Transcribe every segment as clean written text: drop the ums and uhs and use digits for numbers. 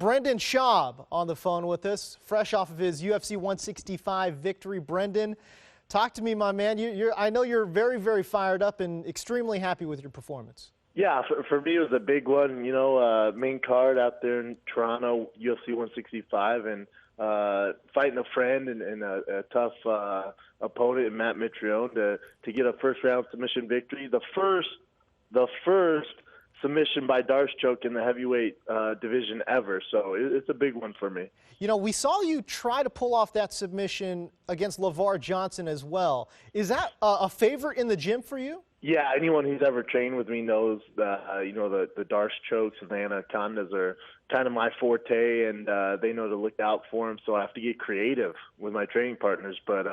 Brendan Schaub on the phone with us, fresh off of his UFC 165 victory. Brendan, talk to me, my man. I know you're very, very fired up and extremely happy with your performance. Yeah, for me it was a big one. You know, main card out there in Toronto, UFC 165, and fighting a friend and a tough opponent in Matt Mitrione to get a first-round submission victory. The first submission by choke in the heavyweight division ever. So it's a big one for me. You know, we saw you try to pull off that submission against LeVar Johnson as well. Is that a favorite in the gym for you? Yeah, anyone who's ever trained with me knows you know, the Darce chokes and the anacondas are kind of my forte, and they know to look out for them. So I have to get creative with my training partners. But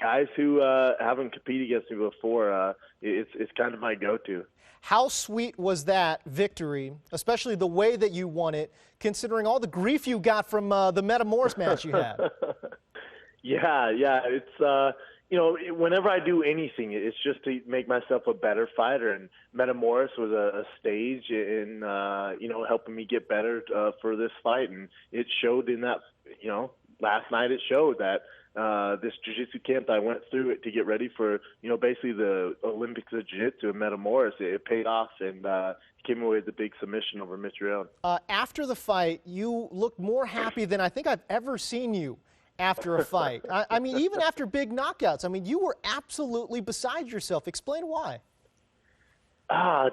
guys who haven't competed against me before, it's kind of my go-to. How sweet was that victory, especially the way that you won it, considering all the grief you got from the Metamoris match you had? Yeah, it's you know, whenever I do anything, it's just to make myself a better fighter. And Metamoris was a stage in, you know, helping me get better for this fight. And it showed in that, you know, last night it showed that this jiu-jitsu camp that I went through it to get ready for, you know, basically the Olympics of jiu-jitsu in Metamoris, it paid off and came away with a big submission over Mitrione. After the fight, you looked more happy than I think I've ever seen you after a fight. I mean, even after big knockouts, I mean, you were absolutely beside yourself. Explain why.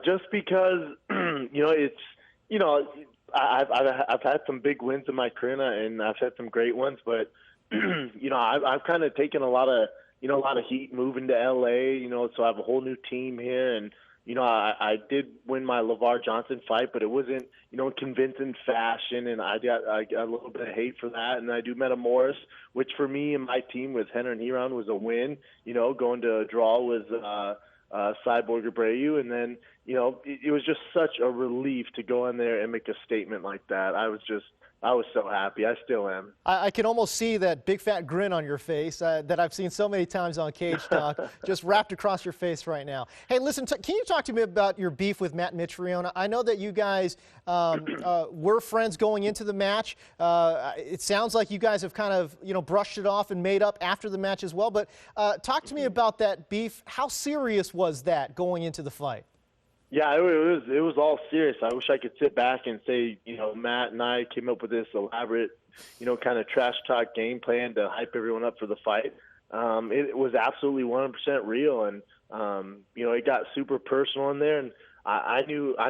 Just because, you know, it's, you know, I've had some big wins in my career, and I've had some great ones, but, you know, I've kind of taken a lot of heat moving to LA, you know, so I have a whole new team here, and, you know, I did win my LeVar Johnson fight, but it wasn't, you know, in convincing fashion, and I got a little bit of hate for that. And I do Metamoris, which for me and my team with Henry and Heron was a win. You know, going to a draw with Cyborg Abreu, and then, you know, it was just such a relief to go in there and make a statement like that. I was so happy. I still am. I can almost see that big fat grin on your face that I've seen so many times on Cage Talk, just wrapped across your face right now. Hey, listen, can you talk to me about your beef with Matt Mitrione? I know that you guys were friends going into the match. It sounds like you guys have kind of, you know, brushed it off and made up after the match as well. But talk to me about that beef. How serious was that going into the fight? Yeah, it was all serious. I wish I could sit back and say, you know, Matt and I came up with this elaborate, you know, kind of trash talk game plan to hype everyone up for the fight. It was absolutely 100% real, and you know, it got super personal in there. And I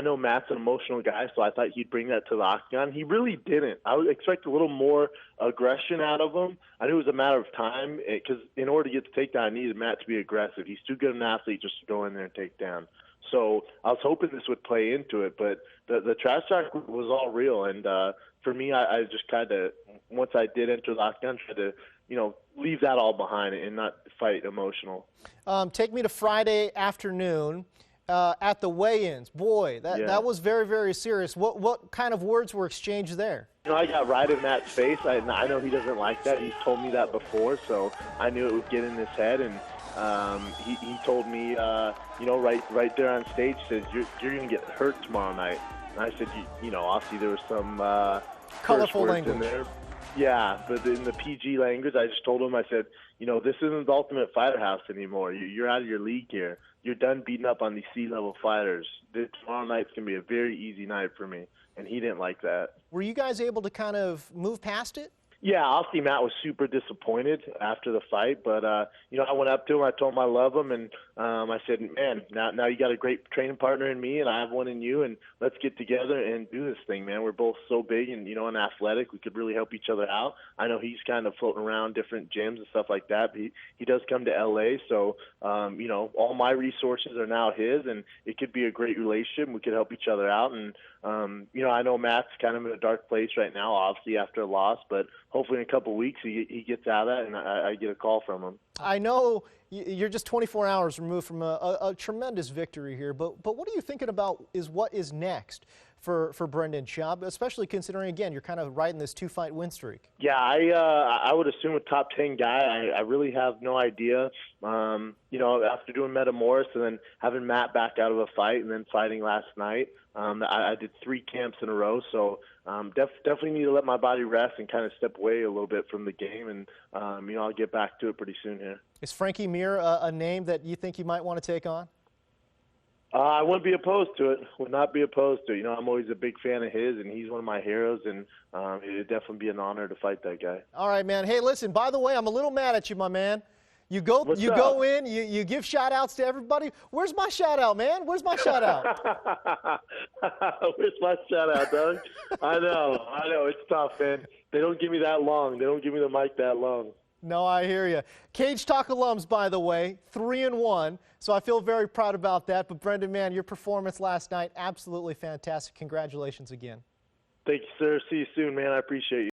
know Matt's an emotional guy, so I thought he'd bring that to the octagon. He really didn't. I would expect a little more aggression out of him. I knew it was a matter of time, because in order to get the takedown, I needed Matt to be aggressive. He's too good an athlete just to go in there and take down. So I was hoping this would play into it, but the trash talk was all real. And for me, I just kind of, once I did enter the octagon, tried to, you know, leave that all behind and not fight emotional. Take me to Friday afternoon at the weigh-ins. Boy, that was very, very serious. What kind of words were exchanged there? You know, I got right in Matt's face. I know he doesn't like that. He's told me that before, so I knew it would get in his head. And he told me, you know, right there on stage, says, you're going to get hurt tomorrow night. And I said, you know, obviously there was some colorful language in there. Yeah, but in the PG language, I just told him, I said, you know, this isn't the Ultimate Fighter House anymore. You're out of your league here. You're done beating up on these C-level fighters. Tomorrow night's going to be a very easy night for me. And he didn't like that. Were you guys able to kind of move past it? Yeah, obviously Matt was super disappointed after the fight, but you know, I went up to him, I told him I love him, and I said, man, now you got a great training partner in me, and I have one in you, and let's get together and do this thing, man. We're both so big and, you know, and athletic, we could really help each other out. I know he's kind of floating around different gyms and stuff like that, but he does come to LA, so you know, all my resources are now his, and it could be a great relationship. We could help each other out, and you know, I know Matt's kind of in a dark place right now, obviously after a loss, but hopefully in a couple of weeks he gets out of that, and I get a call from him. I know you're just 24 hours removed from a tremendous victory here, but what are you thinking about is what is next for Brendan Schaub, especially considering, again, you're kind of riding this 2-fight win streak? Yeah, I would assume a top 10 guy. I really have no idea. You know, after doing Metamoris and then having Matt back out of a fight and then fighting last night, I did 3 camps in a row, so definitely need to let my body rest and kind of step away a little bit from the game, and I'll get back to it pretty soon here. Is Frankie Mir a name that you think you might want to take on? I wouldn't be opposed to it. Would not be opposed to it. I'm always a big fan of his, and he's one of my heroes, and it'd definitely be an honor to fight that guy. All right, man. Hey, listen, by the way, I'm a little mad at you, my man. You go in, you give shout-outs to everybody. Where's my shout-out, man? Where's my shout-out? Where's my shout-out, Doug? I know. It's tough, man. They don't give me that long. They don't give me the mic that long. No, I hear you. Cage Talk alums, by the way, 3-1, so I feel very proud about that. But, Brendan, man, your performance last night, absolutely fantastic. Congratulations again. Thank you, sir. See you soon, man. I appreciate you.